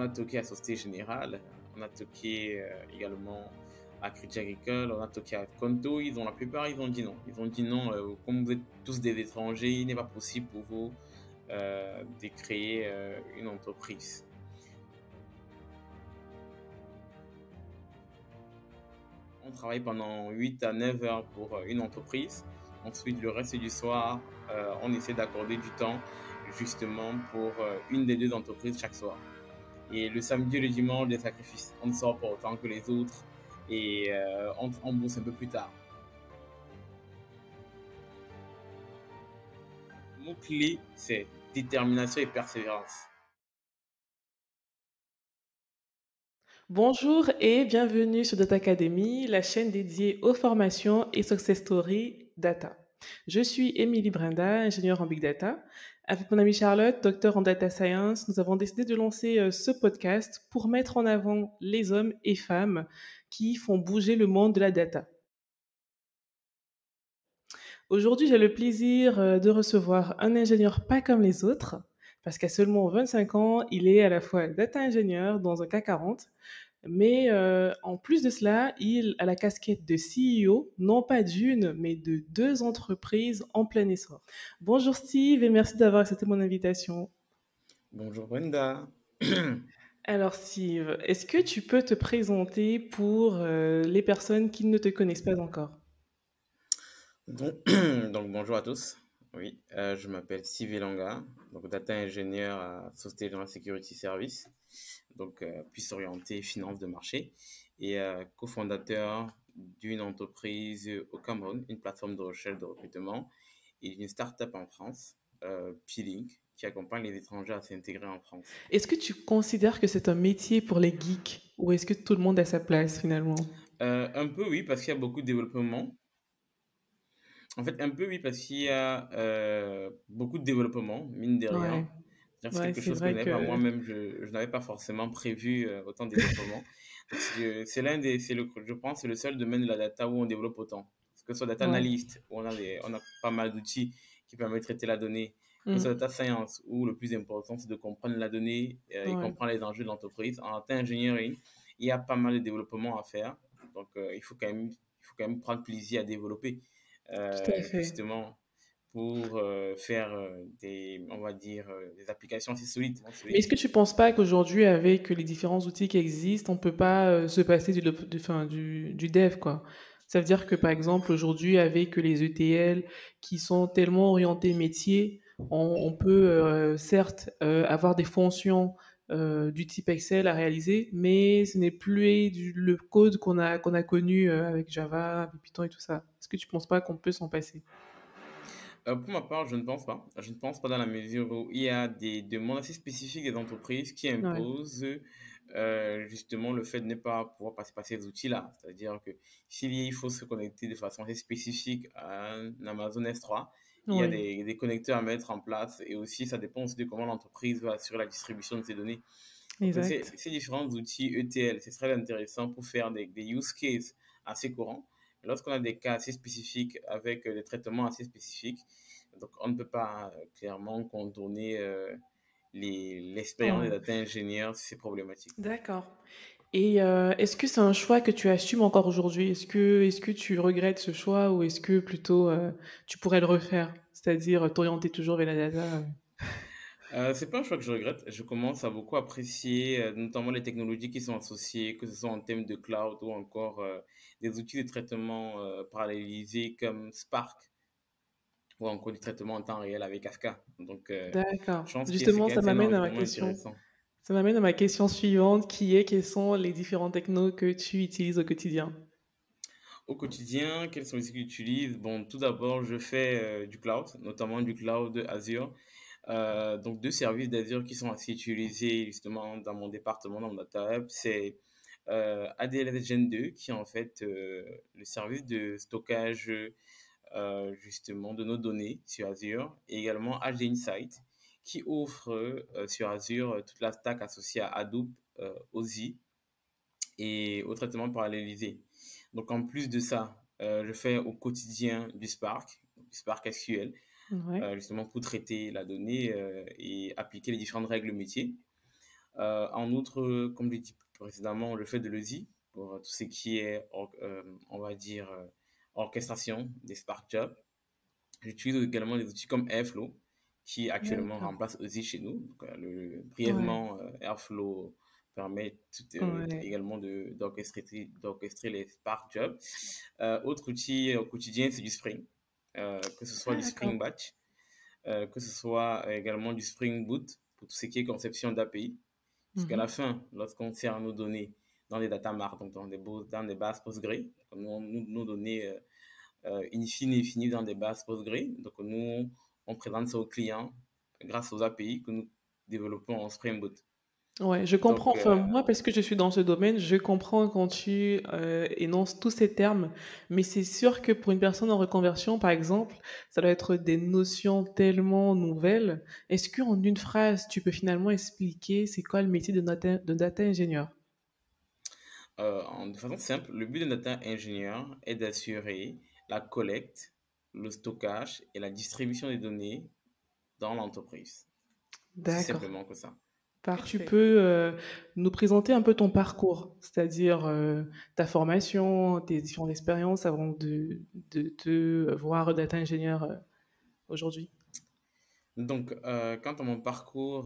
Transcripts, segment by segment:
a toqué à Société Générale, on a toqué également à Crédit Agricole, on a toqué à Conto. La plupart, ils ont dit non. Ils ont dit non, comme vous êtes tous des étrangers, il n'est pas possible pour vous de créer une entreprise. On travaille pendant 8 à 9 heures pour une entreprise. Ensuite, le reste du soir, on essaie d'accorder du temps justement pour une des deux entreprises chaque soir. Et le samedi et le dimanche, des sacrifices. On ne sort pas autant que les autres et on bosse un peu plus tard. Le mot-clé, c'est détermination et persévérance. Bonjour et bienvenue sur Data Academy, la chaîne dédiée aux formations et success stories data. Je suis Émilie Brenda, ingénieure en Big Data. Avec mon amie Charlotte, docteur en Data Science, nous avons décidé de lancer ce podcast pour mettre en avant les hommes et femmes qui font bouger le monde de la data. Aujourd'hui, j'ai le plaisir de recevoir un ingénieur pas comme les autres, parce qu'à seulement 25 ans, il est à la fois data ingénieur dans un CAC 40, mais en plus de cela, il a la casquette de CEO, non pas d'une, mais de deux entreprises en plein essor. Bonjour Steve et merci d'avoir accepté mon invitation. Bonjour Brenda. Alors Steve, est-ce que tu peux te présenter pour les personnes qui ne te connaissent pas encore? Donc, donc, bonjour à tous. Oui, je m'appelle Steve Elanga, donc data ingénieur à Société Générale Security Service, donc plus orienté finance de marché et cofondateur d'une entreprise au Cameroun, une plateforme de recherche de recrutement et d'une start-up en France, P-Link, qui accompagne les étrangers à s'intégrer en France. Est-ce que tu considères que c'est un métier pour les geeks ou est-ce que tout le monde a sa place finalement? Un peu oui, parce qu'il y a beaucoup de développement. En fait, un peu oui, parce qu'il y a beaucoup de développement, mine de Ouais, rien. C'est ouais, quelque c'est chose que je vrai n'avais pas que moi-même, je n'avais pas forcément prévu autant de développement. Donc, c'est l'un des, c'est le, je pense, c'est le seul domaine de la data où on développe autant. Parce que sur data ouais. analyst, où on a pas mal d'outils qui permettent de traiter la donnée. Mais sur Mmh. data science, où le plus important, c'est de comprendre la donnée et Ouais, comprendre les enjeux de l'entreprise. En data engineering, il y a pas mal de développement à faire. Donc, il faut quand même prendre plaisir à développer tout à fait. justement pour faire on va dire, des applications assez solides, Mais est-ce que tu penses pas qu'aujourd'hui, avec les différents outils qui existent, on peut pas se passer du dev, quoi? Ça veut dire que, par exemple, aujourd'hui, avec les ETL qui sont tellement orientés métier, on peut certes avoir des fonctions du type Excel à réaliser, mais ce n'est plus le code qu'on a connu avec Java, avec Python et tout ça. Est-ce que tu penses pas qu'on peut s'en passer? Pour ma part, je ne pense pas. Je ne pense pas dans la mesure où il y a des demandes assez spécifiques des entreprises qui Ouais, imposent justement le fait de ne pas pouvoir passer par ces outils-là. C'est-à-dire que il faut se connecter de façon assez spécifique à un Amazon S3, il y a oui, des connecteurs à mettre en place et aussi ça dépend aussi de comment l'entreprise va assurer la distribution de ces données. Donc, exact. ces différents outils ETL, c'est très intéressant pour faire des use cases assez courants. Mais lorsqu'on a des cas assez spécifiques avec des traitements assez spécifiques, donc on ne peut pas clairement contourner l'expérience des Ouais. data ingénieurs, c'est problématique. D'accord. Et est-ce que c'est un choix que tu assumes encore aujourd'hui? Est-ce que tu regrettes ce choix ou est-ce que plutôt, tu pourrais le refaire? C'est-à-dire, t'orienter toujours vers la data, C'est pas un choix que je regrette. Je commence à beaucoup apprécier notamment les technologies qui sont associées, que ce soit en termes de cloud ou encore des outils de traitement parallélisés comme Spark ou encore du traitement en temps réel avec Kafka. Donc, D'accord. je pense que Justement, c'est un environnement intéressant. ça m'amène à ma question suivante qui est: quels sont les différents technos que tu utilises au quotidien? Au quotidien, quels sont les outils que j'utilise? Bon, tout d'abord, je fais du cloud, notamment du cloud Azure. Donc, deux services d'Azure qui sont assez utilisés justement dans mon département, dans mon data hub, c'est ADLS Gen 2, qui est en fait le service de stockage justement de nos données sur Azure, et également HD Insight, qui offre sur Azure toute la stack associée à Hadoop, OSI et au traitement parallélisé. Donc, en plus de ça, je fais au quotidien du Spark SQL, Ouais. justement pour traiter la donnée et appliquer les différentes règles métiers. En outre, comme je l'ai dit précédemment, je fais de l'ESI pour tout ce qui est, on va dire, orchestration des Spark Jobs. J'utilise également des outils comme Airflow, qui actuellement D'accord. remplace OSI chez nous. Donc, Ouais. brièvement, Airflow permet Ouais. également d'orchestrer les Spark Jobs. Autre outil au quotidien, c'est du Spring, que ce soit du D'accord. Spring Batch, que ce soit également du Spring Boot pour tout ce qui est conception d'API. Puisqu'à la Mhm. fin, lorsqu'on sert nos données dans des data marts, donc dans des bases Postgre, nos données in fine finies dans des bases Postgre, donc nous, on présente ça aux clients grâce aux API que nous développons en Spring Boot. Ouais, je comprends. Donc, Enfin, moi, parce que je suis dans ce domaine, je comprends quand tu énonces tous ces termes. Mais c'est sûr que pour une personne en reconversion, par exemple, ça doit être des notions tellement nouvelles. Est-ce qu'en une phrase, tu peux finalement expliquer c'est quoi le métier de data ingénieur? de façon simple, le but d'un data ingénieur est d'assurer la collecte, le stockage et la distribution des données dans l'entreprise. Aussi D'accord. simplement que ça. Tu Parfait. peux nous présenter un peu ton parcours, c'est-à-dire ta formation, tes différentes expériences avant de te voir data ingénieur aujourd'hui. Donc, quant à mon parcours,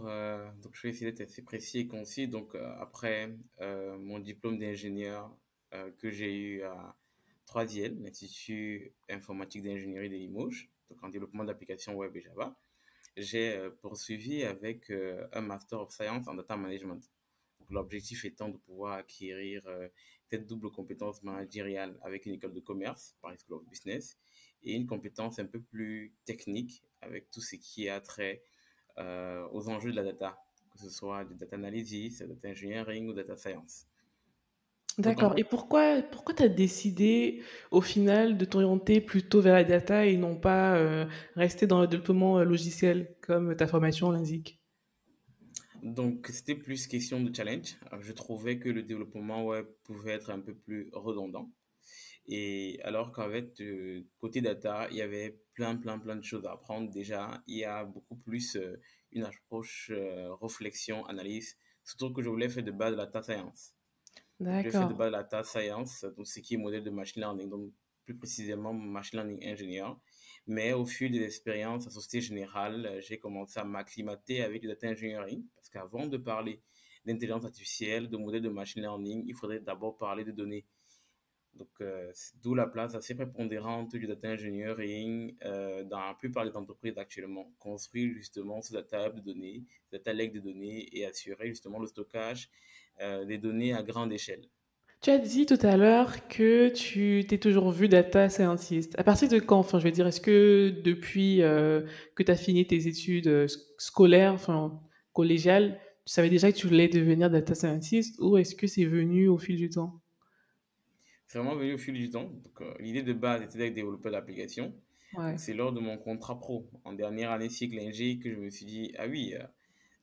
donc je vais essayer d'être assez précis et concis. Donc, après mon diplôme d'ingénieur que j'ai eu à 3IL, l'Institut informatique d'ingénierie de Limoges, donc en développement d'applications web et Java, j'ai poursuivi avec un Master of Science en Data Management. Donc, l'objectif étant de pouvoir acquérir cette double compétence managériale avec une école de commerce, Paris School of Business, et une compétence un peu plus technique avec tout ce qui a trait aux enjeux de la data, que ce soit du data analysis, data engineering ou data science. Donc, D'accord. Et pourquoi tu as décidé au final de t'orienter plutôt vers la data et non pas rester dans le développement logiciel comme ta formation l'indique? c'était plus question de challenge. Je trouvais que le développement web pouvait être un peu plus redondant. Et alors qu'avec côté data, il y avait plein de choses à apprendre. Déjà, il y a beaucoup plus une approche réflexion, analyse. Surtout que je voulais faire de base de la data science. Donc, j'ai fait de D'accord. base de la data science, donc ce qui est modèle de machine learning, donc plus précisément machine learning ingénieur. Mais au fil de l'expérience à Société Générale, j'ai commencé à m'acclimater avec le data engineering parce qu'avant de parler d'intelligence artificielle, de modèle de machine learning, il faudrait d'abord parler de données. Donc, d'où la place assez prépondérante du data engineering dans la plupart des entreprises actuellement. Construire justement ce data hub de données, data lake de données et assurer justement le stockage des données à grande échelle. Tu as dit tout à l'heure que tu t'es toujours vu data scientist. À partir de quand? Enfin, je veux dire, est-ce que depuis que tu as fini tes études scolaires, enfin, collégiales, tu savais déjà que tu voulais devenir data scientist ou est-ce que c'est venu au fil du temps? C'est vraiment venu au fil du temps. Donc, l'idée de base était d'être développeur d'application. Donc, Ouais. c'est lors de mon contrat pro en dernière année cycle Ing que je me suis dit, ah oui,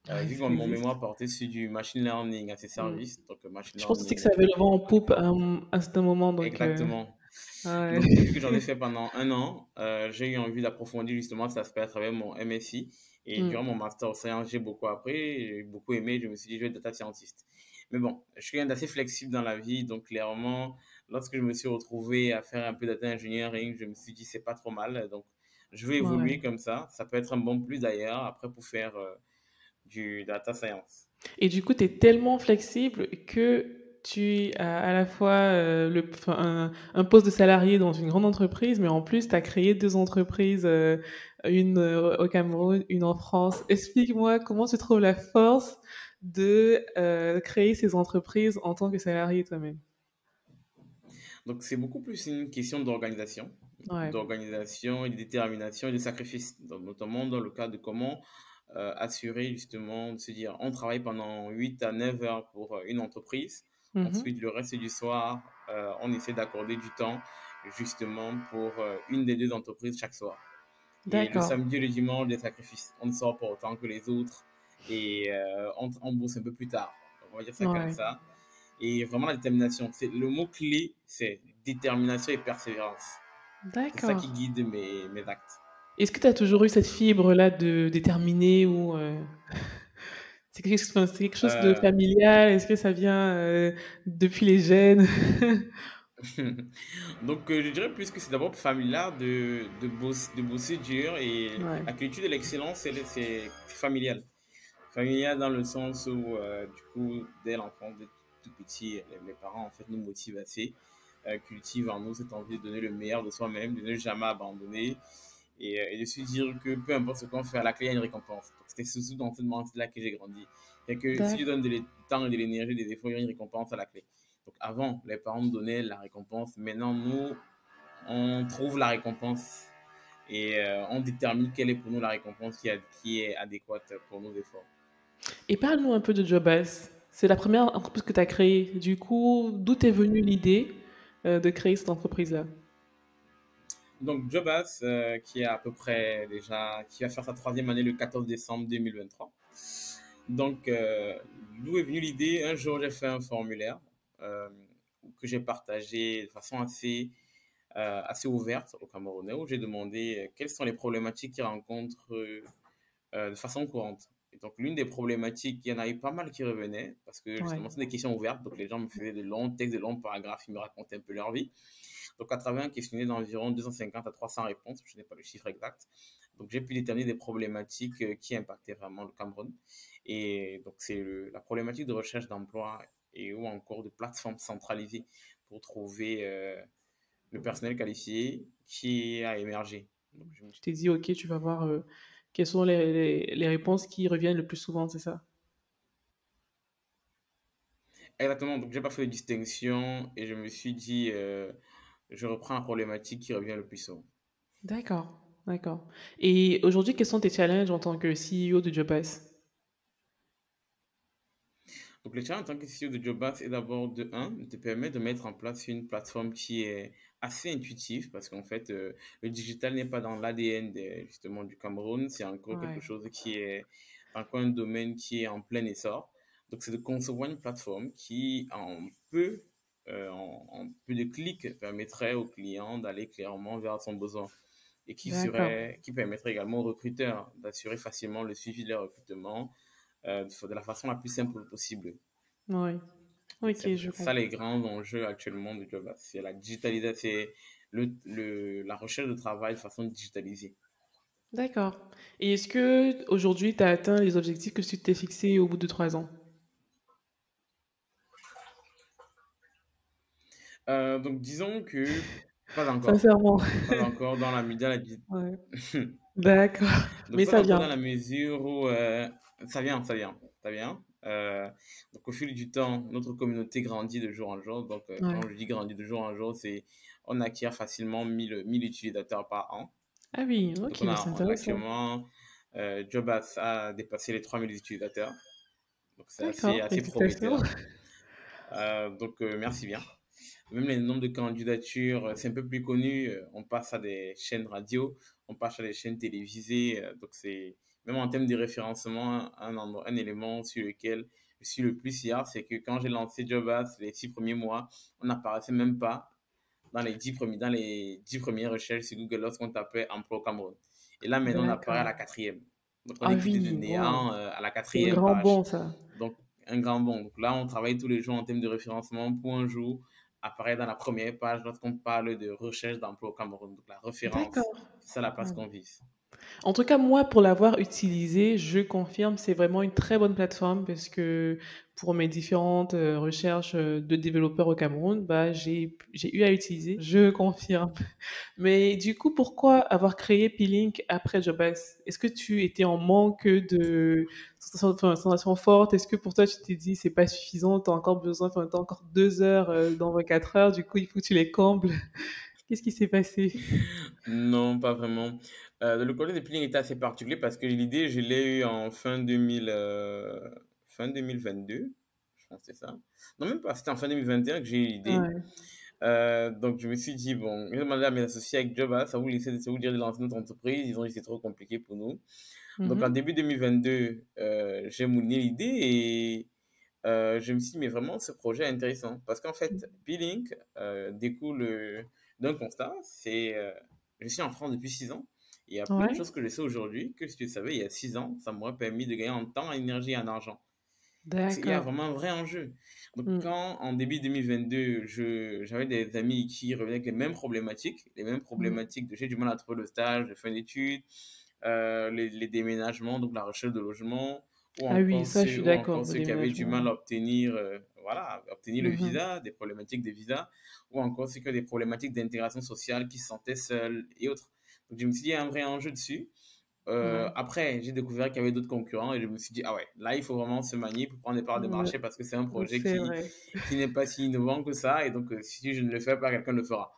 Ouais, vu que ça mon existe. mémoire portait sur du machine learning à ses Mm. services, donc machine Je pense aussi que ça learning avait le vent en poupe à un certain moment, donc exactement. ouais. Donc, vu que j'en ai fait pendant un an, j'ai eu envie d'approfondir justement cet aspect à travers mon MSI. Et durant Mm. mon master en sciences, j'ai beaucoup appris, j'ai beaucoup aimé. Je me suis dit, je vais être data scientist. Mais bon, je suis quelqu'un d'assez flexible dans la vie. Donc, clairement, lorsque je me suis retrouvé à faire un peu data engineering, je me suis dit, c'est pas trop mal. Donc, je vais évoluer Ouais. comme ça. Ça peut être un bon plus d'ailleurs, après, pour faire du data science. Et du coup, tu es tellement flexible que tu as à la fois enfin, un poste de salarié dans une grande entreprise, mais en plus, tu as créé deux entreprises, une au Cameroun, une en France. Explique-moi comment tu trouves la force de créer ces entreprises en tant que salarié toi-même. Donc, c'est beaucoup plus une question Ouais. d'organisation et de détermination et de sacrifice, donc, notamment dans le cas de comment assurer justement de se dire on travaille pendant 8 à 9 heures pour une entreprise. Mhm. Ensuite, le reste du soir, on essaie d'accorder du temps justement pour une des deux entreprises chaque soir. Et le D'accord. samedi et le dimanche, des sacrifices. On ne sort pas autant que les autres et on bosse un peu plus tard. On va dire ça comme Ouais. ça. Et vraiment la détermination. C'est le mot clé, c'est détermination et persévérance. C'est ça qui D'accord. guide mes actes. Est-ce que tu as toujours eu cette fibre-là de déterminer ou C'est quelque chose de Euh, familial? Est-ce que ça vient, depuis les gènes? Donc, je dirais plus que c'est d'abord familial de bosser dur et Ouais, la culture de l'excellence, c'est familial. Familial dans le sens où, du coup, dès l'enfant, dès tout petit, les parents, en fait, nous motivent assez, cultivent en nous cette envie de donner le meilleur de soi-même, de ne jamais abandonner et de se dire que peu importe ce qu'on fait, à la clé, il y a une récompense. Donc, c'était surtout dans cette mentalité-là que j'ai grandi. Et que si je donne d'accord. du temps et de l'énergie, des efforts, il y a une récompense à la clé. Donc, avant, les parents nous donnaient la récompense. Maintenant, nous, on trouve la récompense et on détermine quelle est pour nous la récompense qui est adéquate pour nos efforts. Et parle-nous un peu de Jobass. C'est la première entreprise que tu as créée. Du coup, d'où t'est venue l'idée, de créer cette entreprise-là? Donc, Jobas, qui est à peu près déjà, qui va faire sa troisième année le 14 décembre 2023. Donc, d'où est venue l'idée? Un jour, j'ai fait un formulaire euh, que j'ai partagé de façon assez ouverte aux Camerounais, où j'ai demandé quelles sont les problématiques qu'ils rencontrent de façon courante. Et donc, l'une des problématiques, il y en a eu pas mal qui revenaient, parce que Ouais, justement, c'est des questions ouvertes. Donc, les gens me faisaient de longs textes, de longs paragraphes, ils me racontaient un peu leur vie. Donc, à travers un questionnaire d'environ 250 à 300 réponses, je n'ai pas le chiffre exact, donc j'ai pu déterminer des problématiques qui impactaient vraiment le Cameroun. Et donc, c'est la problématique de recherche d'emploi et ou encore de plateformes centralisées pour trouver le personnel qualifié qui a émergé. Donc, tu t'es dit: «OK, tu vas voir, quelles sont les réponses qui reviennent le plus souvent», c'est ça? exactement, donc j'ai pas fait de distinction et je me suis dit, je reprends la problématique qui revient le plus souvent. D'accord, d'accord. Et aujourd'hui, quels sont tes challenges en tant que CEO de Jobass? Donc, le challenge en tant que CEO de Jobas est d'abord de un, de te permettre de mettre en place une plateforme qui est assez intuitive parce qu'en fait, le digital n'est pas dans l'ADN justement du Cameroun. C'est encore quelque Ouais, chose qui est encore un domaine qui est en plein essor. Donc, c'est de concevoir une plateforme qui, en peu de clics, permettrait au client d'aller clairement vers son besoin et d'accord. qui permettrait également aux recruteurs d'assurer facilement le suivi de leur recrutement de la façon la plus simple possible. Oui. Donc, OK, c'est je ça les comprends. grands enjeux actuellement du job. C'est la digitalisation, c'est la recherche de travail de façon digitalisée. D'accord. Et est-ce que aujourd'hui, tu as atteint les objectifs que tu t'es fixés au bout de 3 ans? Donc, disons que pas encore. Sincèrement? Pas encore dans la média. Ouais. D'accord, Donc, mais pas ça encore vient. dans la mesure où ça vient, ça vient, ça vient. Donc, au fil du temps, notre communauté grandit de jour en jour. Donc, Ouais. quand je dis grandit de jour en jour, c'est on acquiert facilement 1000 utilisateurs par an. Ah oui, Donc, OK, bah, c'est on a intéressant. actuellement, Jobas a dépassé les 3000 utilisateurs. Donc, c'est D'accord, assez félicitations. prometteur. Donc, merci bien. Même les nombres de candidatures, c'est un peu plus connu. On passe à des chaînes radio, on passe à des chaînes télévisées. Donc, c'est même en termes de référencement, un élément sur lequel je suis le plus fier, c'est que quand j'ai lancé Jobas les 6 premiers mois, on n'apparaissait même pas dans les 10 premières recherches sur Google lorsqu'on tapait emploi au Cameroun. Et là, maintenant, on apparaît à D'accord. la quatrième. Donc, on Ah est quitté de oui, néant waouh, à la c'est un quatrième grand page. bond ça. Donc, un grand bond. Donc là, on travaille tous les jours en termes de référencement pour un jour apparaître dans la première page lorsqu'on parle de recherche d'emploi au Cameroun. Donc, la référence, D'accord. c'est ça la place Ouais. qu'on vise. En tout cas, moi, pour l'avoir utilisé, je confirme, c'est vraiment une très bonne plateforme parce que pour mes différentes, recherches, de développeurs au Cameroun, bah, j'ai eu à utiliser, je confirme. Mais du coup, pourquoi avoir créé P-Link après Jobass? Est-ce que tu étais en manque de sensations fortes? Est-ce que pour toi, tu t'es dit: «C'est pas suffisant, tu as encore besoin, enfin, tu as encore 2 heures, dans 24 heures, du coup, il faut que tu les combles». Qu'est-ce qui s'est passé? Non, pas vraiment. Le côté de peeling était assez particulier parce que l'idée, je l'ai eu en fin 2022. Je pense que c'est ça. Non, même pas. C'était en fin 2021 que j'ai eu l'idée. Ouais. Donc, je me suis dit, bon, j'ai demandé à mes associés avec Job, ça vous dire de lancer notre entreprise. Ils ont dit que c'est trop compliqué pour nous. Donc, en Mmh. début 2022, j'ai mouillé l'idée et je me suis dit, mais vraiment, ce projet est intéressant. Parce qu'en fait, P-Link découle d'un constat. Je suis en France depuis 6 ans Il y a plein de Ouais. choses que je sais aujourd'hui que si tu le savais il y a 6 ans, ça m'aurait permis de gagner en temps, en énergie et en argent. Il y a D'accord. vraiment un vrai enjeu. Donc, Mmh. quand en début 2022, j'avais des amis qui revenaient avec les mêmes Mmh. problématiques de j'ai du mal à trouver le stage de fin d'études, les déménagements, donc la recherche de logement, Ah oui, ça, je suis ou d'accord, encore le ceux qui avaient du mal déménagement. à obtenir, voilà, à obtenir le Mmh. visa, des problématiques de visa, ou encore ceux qui ont des problématiques d'intégration sociale, qui se sentaient seuls et autres. Donc, je me suis dit, il y a un vrai enjeu dessus. Ouais. Après, j'ai découvert qu'il y avait d'autres concurrents et je me suis dit, ah ouais, là, il faut vraiment se manier pour prendre des parts de Ouais, marché parce que c'est un projet c'est vrai. qui n'est pas si innovant que ça. Et donc, si je ne le fais pas, quelqu'un le fera.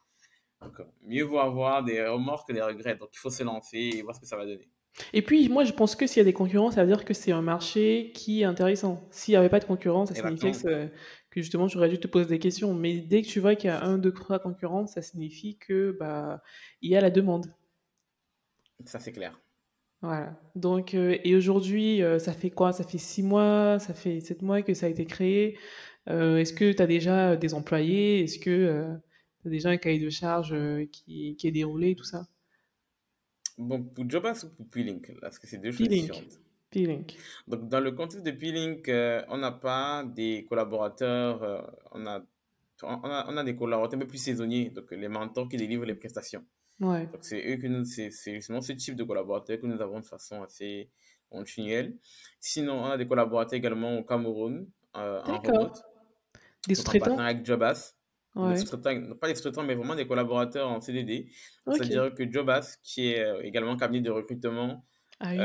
Donc, mieux vaut avoir des remords que des regrets. Donc, il faut se lancer et voir ce que ça va donner. Et puis, moi, je pense que s'il y a des concurrents, ça veut dire que c'est un marché qui est intéressant. S'il y avait pas de concurrence, ça signifiait Exactement. que justement, j'aurais dû te poser des questions. Mais dès que tu vois qu'il y a 1, 2, 3 concurrents, ça signifie que, bah, il y a la demande. Ça, c'est clair. Voilà. Donc, et aujourd'hui, ça fait quoi? Ça fait 6 mois, ça fait 7 mois que ça a été créé. Est-ce que tu as déjà des employés? Est-ce que, tu as déjà un cahier de charges, qui est déroulé et tout ça? Bon, pour Jobas ou pour Peelink, parce que c'est deux choses Peelink, différentes. Peelink. Donc, dans le contexte de Peelink, on n'a pas des collaborateurs, on a des collaborateurs un peu plus saisonniers, donc les mentors qui délivrent les prestations. Ouais. Donc, c'est justement ce type de collaborateurs que nous avons de façon assez continuelle. Sinon, on a des collaborateurs également au Cameroun, en D'accord. remote, Des donc en sous-traitants? partenariat avec Jobas. Des Ouais. sous-traitants, pas des sous-traitants, mais vraiment des collaborateurs en CDD. OK. C'est-à-dire que Jobas, qui est également un cabinet de recrutement, Ah oui.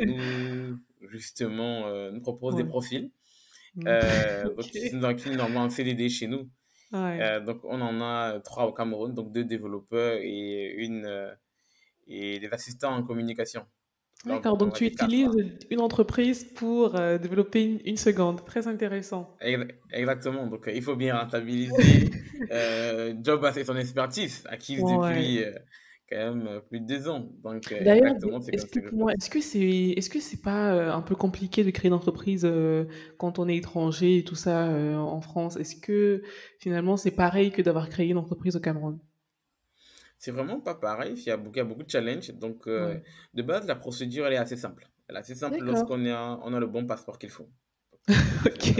nous propose des Ouais. profils, Mmh. donc OK. qui nous envoient en CDD chez nous. Ouais. Donc, on en a trois au Cameroun, donc deux développeurs et des assistants en communication. Donc, D'accord, on donc va tu dire quatre, utilises là. une entreprise pour, développer une seconde. Très intéressant. Exactement. Donc, il faut bien rentabiliser Job et son expertise, acquise Ouais. depuis quand même plus de 2 ans. Donc, D'ailleurs, exactement, c'est comme ça que je explique-moi, pense. est-ce que c'est pas, un peu compliqué de créer une entreprise, quand on est étranger et tout ça, en France? Est-ce que finalement c'est pareil que d'avoir créé une entreprise au Cameroun? C'est vraiment pas pareil. Il y a beaucoup de challenges. Donc, Ouais. de base, la procédure, elle est assez simple. Elle est assez simple D'accord. on a le bon passeport qu'il faut. OK.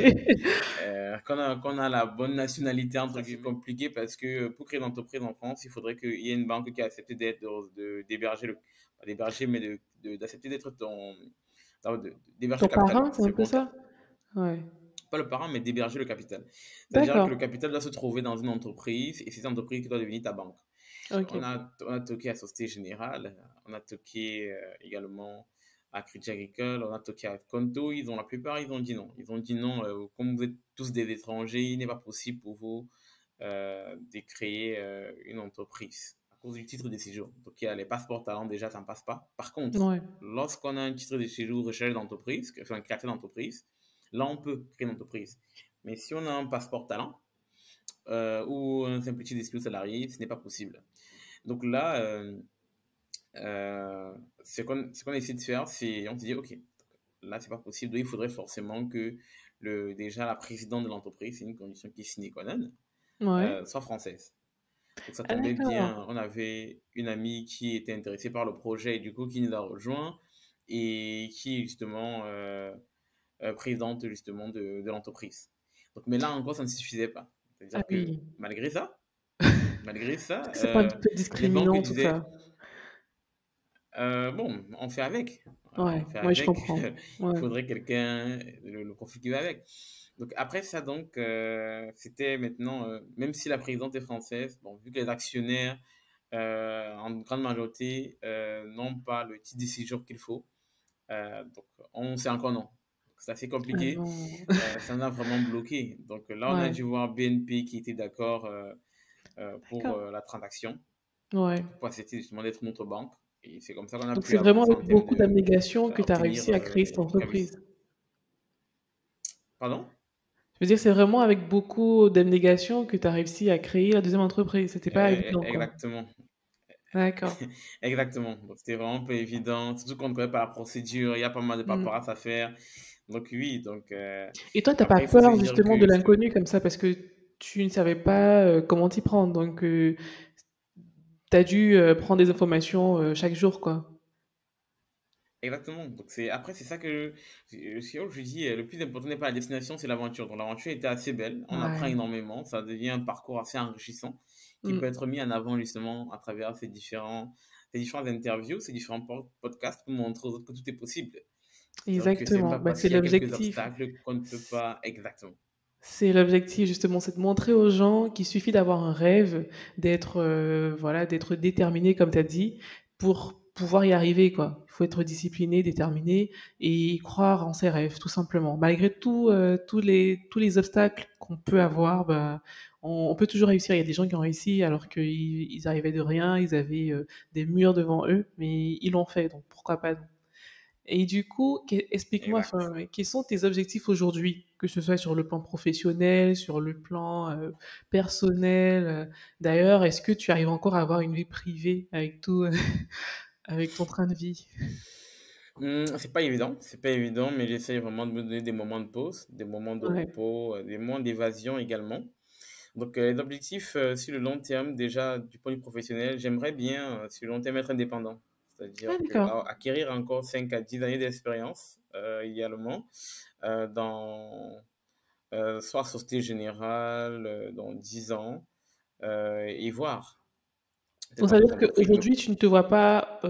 Qu'on a la bonne nationalité, entre guillemets, compliqué parce que pour créer une entreprise en France, il faudrait qu'il y ait une banque qui a accepté d'héberger pas d'héberger, mais d'accepter d'être d'héberger Ton le capital parrain, dans c'est un ses peu comptes. ça? Ouais. Pas le parent, mais d'héberger le capital. C'est-à-dire que D'accord. le capital doit se trouver dans une entreprise et c'est cette entreprise qui doit devenir ta banque. OK. On a toqué à Société Générale, on a toqué également à Crédit Agricole, on a toqué à Conto. La plupart, ils ont dit non. Ils ont dit non, comme vous êtes tous des étrangers, il n'est pas possible pour vous de créer une entreprise à cause du titre de séjour. Donc, il y a les passeports talents, déjà, ça ne passe pas. Par contre, Ouais. lorsqu'on a un titre de séjour recherche d'entreprise, enfin, créateur d'entreprise, là, on peut créer une entreprise. Mais si on a un passeport talent ou un simple titre d'exclus salarié, ce n'est pas possible. Donc là, ce qu'on essaie de faire, c'est on se dit, OK, là, c'est pas possible. Donc, il faudrait forcément que déjà la présidente de l'entreprise, c'est une condition qui est sine qua non, Ouais. soit française. Donc ça Ah tombait d'accord. bien, on avait une amie qui était intéressée par le projet et du coup qui nous a rejoint et qui est justement présidente justement de l'entreprise. Donc, mais là encore, ça ne suffisait pas. Ah C'est-à-dire que oui. malgré ça, Est-ce que c'est pas un peu les banques discriminant tout disaient, ça? bon, on fait avec. Voilà, Ouais, on fait ouais, je avec. comprends. Il Ouais. faudrait quelqu'un, le profil qui va avec. Donc après ça, donc, c'était maintenant, même si la présidente est française, bon, vu que les actionnaires, en grande majorité, n'ont pas le titre de séjour qu'il faut, donc on sait encore non. Donc, c'est assez Ah compliqué. non. Ça nous a vraiment bloqué. Donc là, on a Ouais, dû voir BNP qui était d'accord pour d'accord. la transaction, Ouais. donc pour accepter justement d'être notre banque. Et c'est comme ça qu'on a Donc pu c'est vraiment avancer avec en termes beaucoup de d'abnégation que tu as obtenir réussi à créer cette le cabis. entreprise? Pardon? Je veux dire, c'est vraiment avec beaucoup d'abnégation que tu as réussi à créer la deuxième entreprise. C'était pas évident, quoi. Exactement. D'accord. Exactement. Donc c'était vraiment pas évident. Surtout qu'on ne connaît pas la procédure. Il y a pas mal de Mmh. paperasse à faire. Donc oui, donc Et toi, tu as pas après il faut se peur dire justement de que l'inconnu comme ça parce que tu ne savais pas, comment t'y prendre donc as dû prendre des informations chaque jour, quoi. Exactement. Donc après, c'est ça que je dis, le plus important n'est pas la destination, c'est l'aventure. Donc l'aventure était assez belle, on apprend Ouais. énormément, ça devient un parcours assez enrichissant qui peut Mm. être mis en avant justement à travers ces différentes interviews, ces différents podcasts pour montrer aux autres que tout est possible. C'est-à-dire que c'est Exactement. pas Bah, parce c'est qu'il y a quelques l'objectif. obstacles qu'on ne peut pas exactement. C'est l'objectif justement, c'est de montrer aux gens qu'il suffit d'avoir un rêve, d'être voilà, d'être déterminé comme tu as dit, pour pouvoir y arriver quoi. Il faut être discipliné, déterminé et croire en ses rêves tout simplement. Malgré tout, tous les obstacles qu'on peut avoir, bah, on peut toujours réussir. Il y a des gens qui ont réussi alors qu'ils arrivaient de rien, ils avaient des murs devant eux, mais ils l'ont fait, donc pourquoi pas nous? Et du coup, explique-moi, Exact. enfin, quels sont tes objectifs aujourd'hui, que ce soit sur le plan professionnel, sur le plan personnel. D'ailleurs, est-ce que tu arrives encore à avoir une vie privée avec tout, avec ton train de vie? C'est pas évident, mais j'essaie vraiment de me donner des moments de pause, des moments de Ouais. repos, des moments d'évasion également. Donc, les objectifs sur le long terme, déjà du point de vue professionnel, j'aimerais bien sur le long terme être indépendant. Ah C'est-à-dire que, d'accord. acquérir encore 5 à 10 années d'expérience également dans soit Société Générale dans 10 ans et voir peut-être Donc dans ça veut d'autres dire entreprises. Mais qu'aujourd'hui, tu ne te vois pas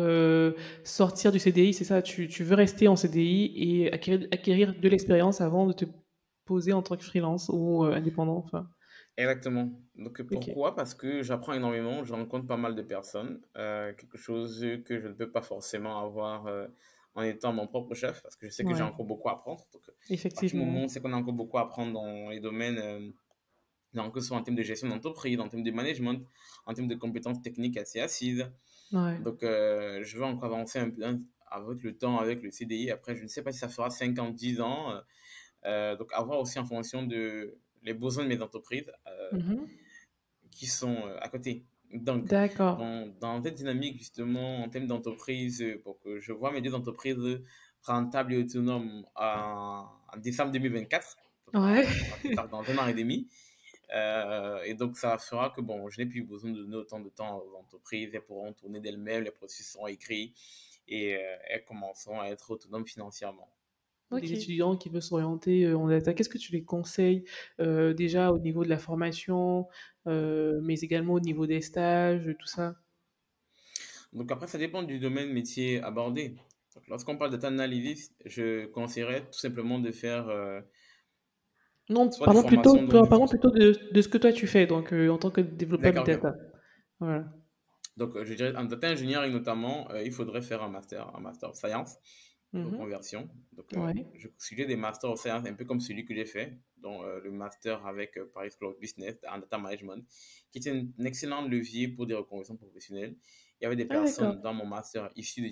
sortir du CDI, c'est ça? Tu veux rester en CDI et acquérir de l'expérience avant de te poser en tant que freelance ou indépendant, enfin. exactement. Donc, Ok. pourquoi? Parce que j'apprends énormément, je rencontre pas mal de personnes, quelque chose que je ne peux pas forcément avoir en étant mon propre chef, parce que je sais que j'ai Ouais, encore beaucoup à apprendre. Donc, à partir du moment où effectivement. on sait qu'on a encore beaucoup à apprendre dans les domaines, donc, que ce soit en termes de gestion d'entreprise, en termes de management, en termes de compétences techniques assez assises. Ouais. Donc, je veux encore avancer un peu avec le temps, avec le CDI. Après, je ne sais pas si ça fera 5 ans, 10 ans. Donc, avoir aussi en fonction de les besoins de mes entreprises. Mhm. Qui sont à côté. Donc, D'accord. dans cette dynamique, justement, en termes d'entreprise, pour que je vois mes deux entreprises rentables et autonomes en décembre 2024, donc Ouais. pas plus tard dans 1 an et demi. Et donc, ça fera que, bon, je n'ai plus besoin de donner autant de temps aux entreprises. Elles pourront tourner d'elles-mêmes, les processus seront écrits et elles commenceront à être autonomes financièrement. Pour des OK. étudiants qui veulent s'orienter en data, qu'est-ce que tu les conseilles déjà au niveau de la formation, mais également au niveau des stages, tout ça? Donc après, ça dépend du domaine métier abordé. Donc, lorsqu'on parle de data analysis, je conseillerais tout simplement de faire Non, soit des formations parlons plutôt de ce que toi tu fais, donc en tant que développeur Big D'accord, ok. Data. Voilà. Donc, je dirais en data engineering notamment, il faudrait faire un master of science, Mhm. reconversion. Donc, Ouais. je suivais des masters of science un peu comme celui que j'ai fait, dont le master avec Paris Cloud Business en data management, qui était un excellent levier pour des reconversions professionnelles. Il y avait des Ah d'accord. personnes dans mon master issues de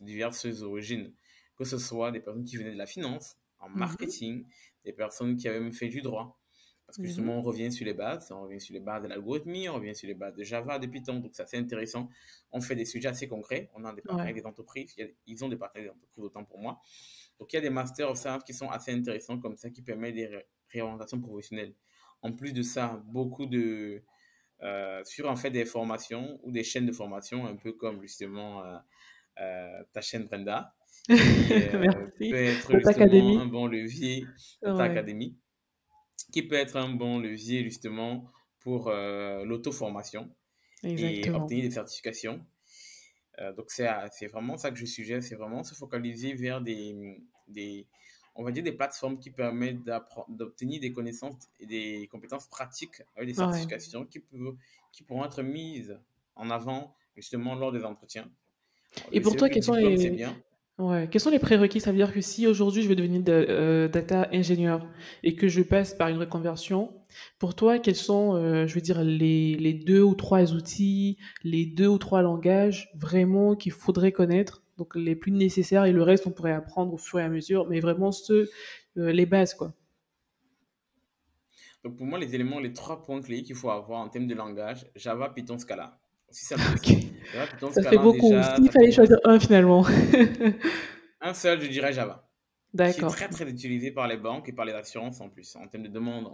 diverses origines, que ce soit des personnes qui venaient de la finance, en Mhm. marketing, des personnes qui avaient même fait du droit. Parce que justement, Mhm. on revient sur les bases de l'algorithmie, on revient sur les bases de Java, de Python, donc c'est assez intéressant. On fait des sujets assez concrets, on a des Ouais. partenaires des entreprises, ils ont des partenaires des entreprises autant pour moi. Donc il y a des masters of science qui sont assez intéressants comme ça, qui permettent des réorientations professionnelles. En plus de ça, beaucoup sur en fait des formations ou des chaînes de formation, un peu comme justement ta chaîne Brenda, qui peut Merci. être Data justement un Academy. bon levier, Data Ouais, Academy, qui peut être un bon levier justement pour l'auto-formation et exactement. obtenir des certifications. Donc c'est vraiment ça que je suggère, c'est vraiment se focaliser vers on va dire des plateformes qui permettent d'obtenir des connaissances et des compétences pratiques avec des Ouais. certifications qui pourront être mises en avant justement lors des entretiens. Alors, Et pour toi, le diplôme, c'est bien. quels sont les prérequis? Ça veut dire que si aujourd'hui je veux devenir data ingénieur et que je passe par une reconversion, pour toi, quels sont, je veux dire, les 2 ou 3 outils, les 2 ou 3 langages vraiment qu'il faudrait connaître? Donc les plus nécessaires et le reste, on pourrait apprendre au fur et à mesure, mais vraiment ceux, les bases, quoi. Donc pour moi, les 3 points clés qu'il faut avoir en termes de langage, Java, Python, Scala. Aussi simple que OK. ça. Java, Python, Ça fait Scala, beaucoup. déjà, S'il ça fallait choisir commence. un finalement. Un seul, je dirais Java, qui est D'accord. très très utilisé par les banques et par les assurances en plus, en termes de demande.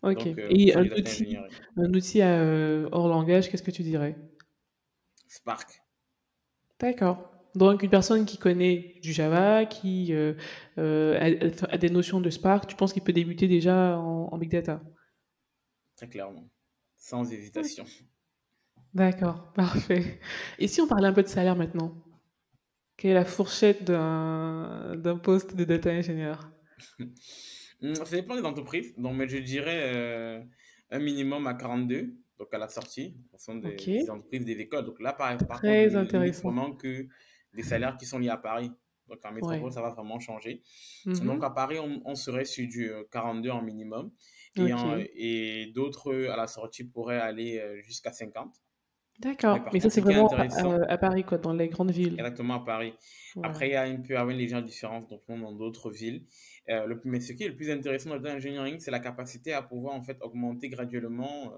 OK Donc, pour et faire du data engineering. un outil hors langage, qu'est-ce que tu dirais? Spark. D'accord. Donc une personne qui connaît du Java, qui, a des notions de Spark, tu penses qu'il peut débuter déjà en big data? Très clairement, sans hésitation. D'accord, parfait. Et si on parlait un peu de salaire maintenant? Quelle est la fourchette d'un poste de data ingénieur? Ça dépend des entreprises, donc, mais je dirais un minimum à 42, donc à la sortie, en fonction des OK, entreprises, des écoles. Donc là, par contre, je très limite intéressant. vraiment que des salaires qui sont liés à Paris. Donc en Ouais. métropole, ça va vraiment changer. Donc Mmh. à Paris, on serait sur du 42 en minimum OK. et d'autres à la sortie pourraient aller jusqu'à 50. Mais D'accord. par Mais ça, contre, ce c'est qui est vraiment intéressant, à Paris, quoi, dans les grandes villes? exactement à Paris. Ouais. Après, il peut y avoir une légère différence donc, dans d'autres villes. Mais ce qui est le plus intéressant dans le data engineering, c'est la capacité à pouvoir en fait augmenter graduellement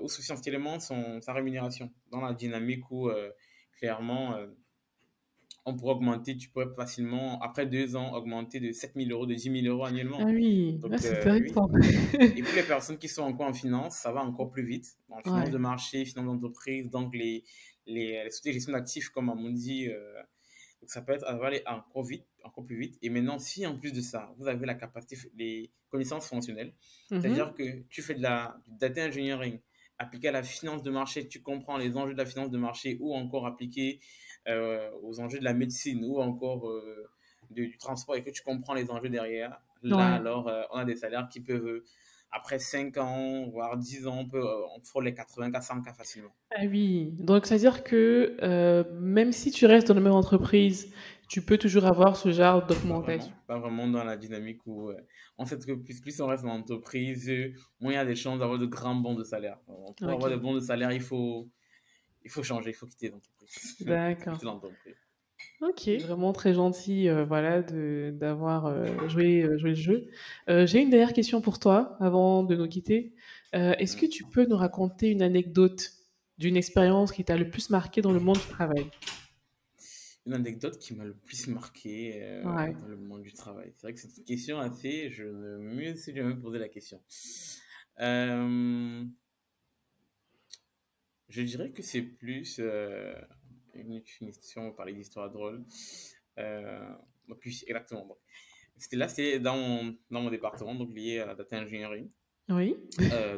ou substantiellement sa rémunération dans la dynamique où clairement on pourrait augmenter, tu pourrais facilement, après 2 ans, augmenter de 7 000 euros, de 10 000 euros Ah annuellement. oui, ah, Donc c'est oui. intéressant. Et pour les personnes qui sont encore en finance, ça va encore plus vite. En finance Ouais. de marché, finance d'entreprise, donc les sociétés de gestion d'actifs comme Amundi, donc ça peut être, ça va aller encore vite, encore plus vite. Et maintenant, si en plus de ça, vous avez la capacité, les connaissances fonctionnelles, c'est-à-dire Mmh. que tu fais du data engineering, appliqué à la finance de marché, tu comprends les enjeux de la finance de marché ou encore appliqué aux enjeux de la médecine ou encore du transport et que tu comprends les enjeux derrière, là Ouais. alors on a des salaires qui peuvent, après 5 ans, voire 10 ans, on frôle les 80 à 100 cas facilement. Ah oui, donc c'est-à-dire que, même si tu restes dans la même entreprise, tu peux toujours avoir ce genre d'augmentation? Pas vraiment dans la dynamique où on sait que plus on reste dans l'entreprise, moins il y a des chances d'avoir de grands bons de salaire. Pour avoir des OK, bons de salaire, il faut changer, il faut quitter l'entreprise. Il faut d'accord. quitter l'entreprise. OK, vraiment très gentil, voilà, d'avoir, joué le jeu. J'ai une dernière question pour toi avant de nous quitter. Est-ce que Mm. tu peux nous raconter une anecdote d'une expérience qui t'a le plus marqué dans le monde du travail? Une anecdote qui m'a le plus marqué Ouais. dans le monde du travail. C'est vrai que c'est une question assez. Je ne me suis jamais posé la question. Euh, je dirais que c'est plus une question, on parlait d'histoire drôle. Donc, oui, exactement. Donc, c'était dans mon département, donc lié à la data engineering. Oui?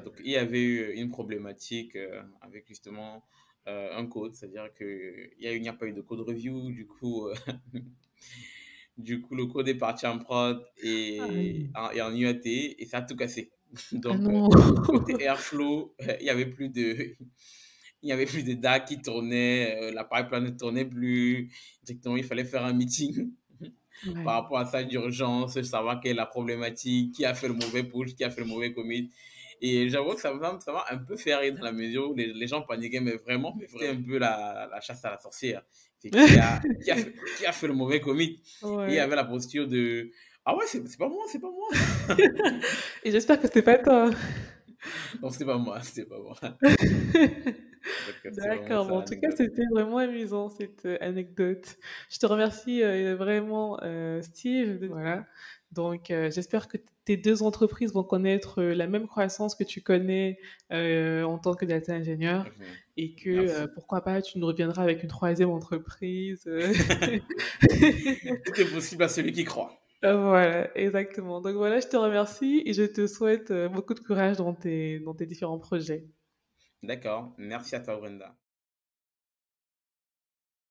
Donc, il y avait eu une problématique avec justement un code, c'est-à-dire qu'il n'y a pas eu de code review, du coup, du coup, le code est parti en prod Aïe. et en UAT et ça a tout cassé. Ah Donc, non! côté Airflow, il y avait plus de DAC qui tournait, la pipeline ne tournait plus. Directement, il fallait faire un meeting par Ouais. rapport à ça d'urgence, savoir quelle est la problématique, qui a fait le mauvais push, qui a fait le mauvais commit. Et j'avoue que ça m'a un peu fait rire dans la mesure où les gens paniquaient, mais c'était un peu la chasse à la sorcière. C'est qui a fait le mauvais commit. Et il y Ouais. avait la posture de ah ouais, c'est pas moi, c'est pas moi. Et j'espère que c'était pas toi. Non, c'était pas moi, c'était pas moi. Donc, c'est vraiment D'accord, ça bon, en tout cas, l'anecdote. c'était vraiment amusant cette, anecdote. Je te remercie, vraiment, Steve, voilà. Donc, j'espère que tes 2 entreprises vont connaître, la même croissance que tu connais, en tant que data ingénieur Mhm. et que, Merci. pourquoi pas, tu nous reviendras avec une troisième entreprise, Tout est possible à celui qui croit. Voilà, exactement. Donc voilà, je te remercie et je te souhaite, beaucoup de courage dans tes différents projets. D'accord. Merci à toi, Brenda.